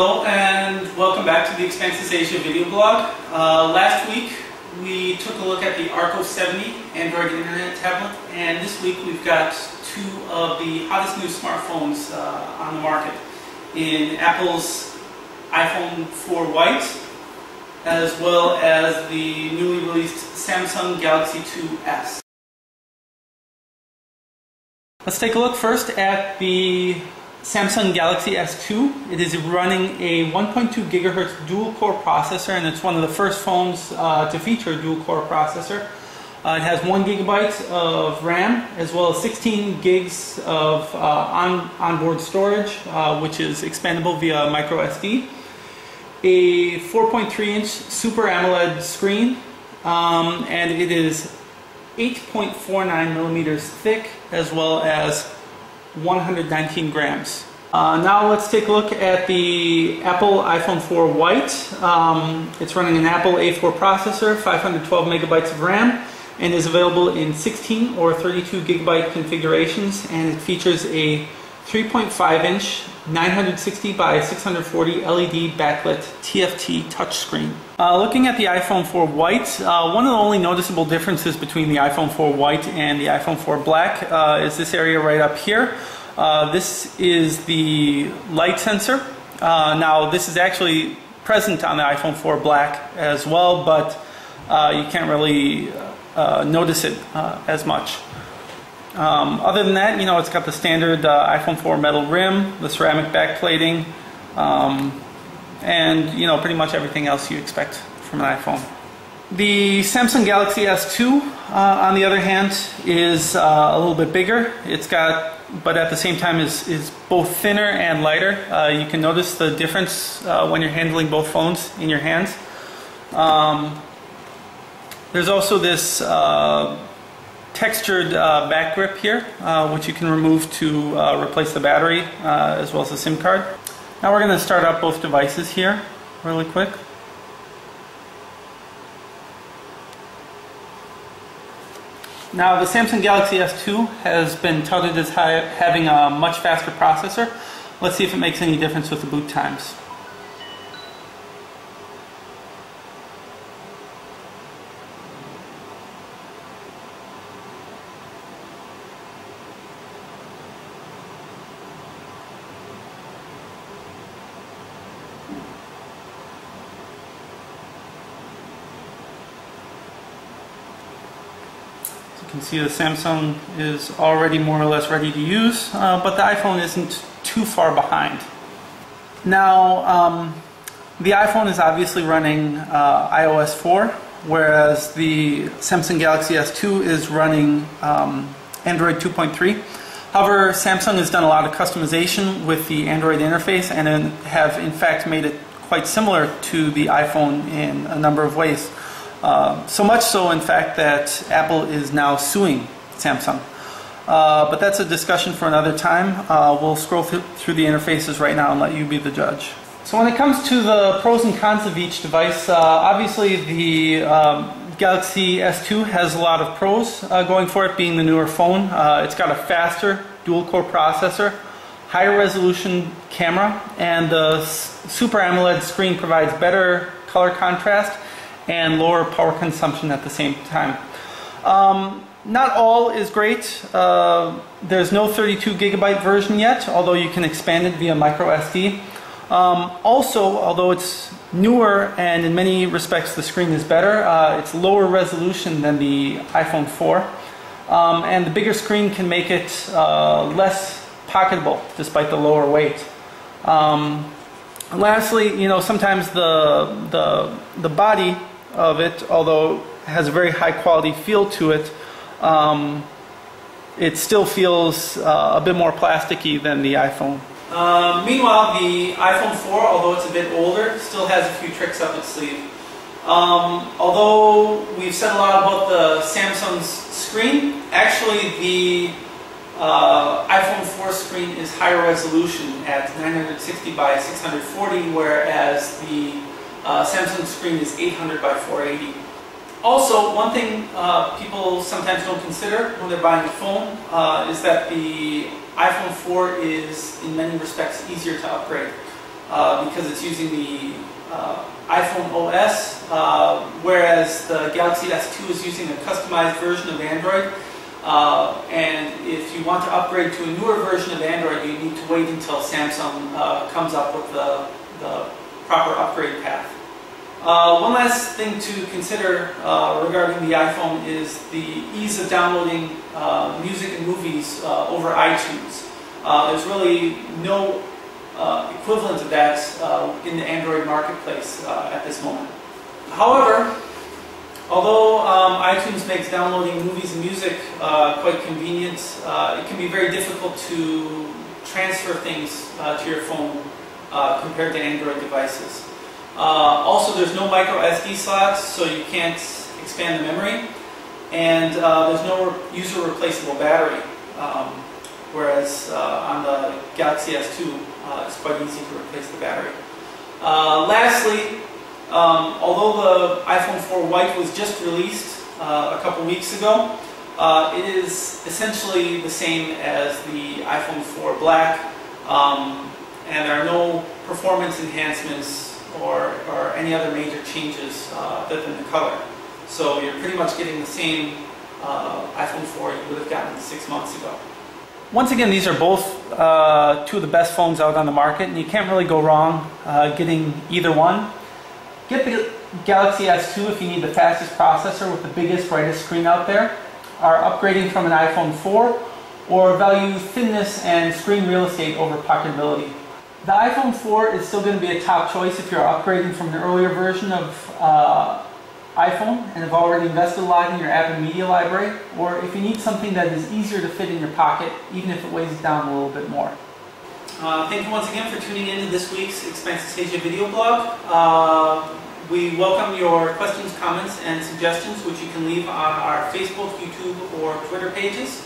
Hello and welcome back to the EXPANSYS Asia video blog. Last week we took a look at the Arco 70 Android Internet tablet, and this week we've got two of the hottest new smartphones on the market in Apple's iPhone 4 White as well as the newly released Samsung Galaxy 2S. Let's take a look first at the Samsung Galaxy S2. It is running a 1.2 GHz dual-core processor, and it's one of the first phones to feature a dual-core processor. It has 1 GB of RAM as well as 16 gigs of onboard storage, which is expandable via micro SD. A 4.3-inch Super AMOLED screen, and it is 8.49 millimeters thick as well as 119 grams. Now let's take a look at the Apple iPhone 4 White. It's running an Apple A4 processor, 512 megabytes of RAM, and is available in 16 or 32 gigabyte configurations, and it features a 3.5-inch 960 by 640 LED backlit TFT touchscreen. Looking at the iPhone 4 White, one of the only noticeable differences between the iPhone 4 White and the iPhone 4 Black is this area right up here. This is the light sensor. Now this is actually present on the iPhone 4 Black as well, but you can't really notice it as much. Other than that, it's got the standard iPhone 4 metal rim, the ceramic backplating, and pretty much everything else you expect from an iPhone. The Samsung Galaxy S2, on the other hand, is a little bit bigger. But at the same time is both thinner and lighter. You can notice the difference when you're handling both phones in your hands. There's also this textured back grip here, which you can remove to replace the battery as well as the SIM card. Now we're going to start up both devices here really quick. Now the Samsung Galaxy S2 has been touted as having a much faster processor. Let's see if it makes any difference with the boot times. You can see the Samsung is already more or less ready to use, but the iPhone isn't too far behind. Now, the iPhone is obviously running iOS 4, whereas the Samsung Galaxy S2 is running Android 2.3. However, Samsung has done a lot of customization with the Android interface and have in fact made it quite similar to the iPhone in a number of ways. So much so, in fact, that Apple is now suing Samsung. But that's a discussion for another time. We'll scroll through the interfaces right now and let you be the judge. So when it comes to the pros and cons of each device, obviously the Galaxy S2 has a lot of pros going for it, being the newer phone. It's got a faster dual-core processor, higher resolution camera, and the Super AMOLED screen provides better color contrast and lower power consumption at the same time. Not all is great. There's no 32 gigabyte version yet, although you can expand it via micro SD. Also, although it's newer and in many respects the screen is better, it's lower resolution than the iPhone 4. And the bigger screen can make it less pocketable despite the lower weight. Lastly, sometimes the body of it, although has a very high quality feel to it, it still feels a bit more plasticky than the iPhone. Meanwhile, the iPhone 4, although it's a bit older, still has a few tricks up its sleeve. Although we've said a lot about the Samsung's screen, actually the iPhone 4 screen is higher resolution at 960 by 640, whereas the Samsung screen is 800 by 480. Also, one thing people sometimes don't consider when they're buying a phone is that the iPhone 4 is in many respects easier to upgrade. because it's using the iPhone OS, whereas the Galaxy S2 is using a customized version of Android. And if you want to upgrade to a newer version of Android, you need to wait until Samsung comes up with the proper upgrade path. One last thing to consider regarding the iPhone is the ease of downloading music and movies over iTunes. There's really no equivalent of that in the Android marketplace at this moment. However, although iTunes makes downloading movies and music quite convenient, it can be very difficult to transfer things to your phone compared to Android devices. Also, there's no micro SD slots, so you can't expand the memory, and there's no user replaceable battery, whereas on the Galaxy S2 it's quite easy to replace the battery. Lastly, although the iPhone 4 White was just released a couple weeks ago, it is essentially the same as the iPhone 4 Black, and there are no performance enhancements or any other major changes other than the color. So you're pretty much getting the same iPhone 4 you would have gotten 6 months ago. Once again, these are both two of the best phones out on the market, and you can't really go wrong getting either one. Get the Galaxy S2 if you need the fastest processor with the biggest, brightest screen out there, are upgrading from an iPhone 4, or value thinness and screen real estate over pocketability. The iPhone 4 is still going to be a top choice if you're upgrading from an earlier version of iPhone and have already invested a lot in your app and media library, or if you need something that is easier to fit in your pocket, even if it weighs down a little bit more. Thank you once again for tuning in to this week's EXPANSYS Asia video blog. We welcome your questions, comments, and suggestions, which you can leave on our Facebook, YouTube, or Twitter pages,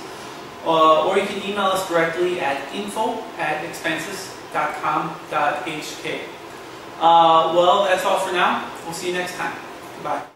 or you can email us directly at info@expansys.com.hk. Well, that's all for now. We'll see you next time. Goodbye.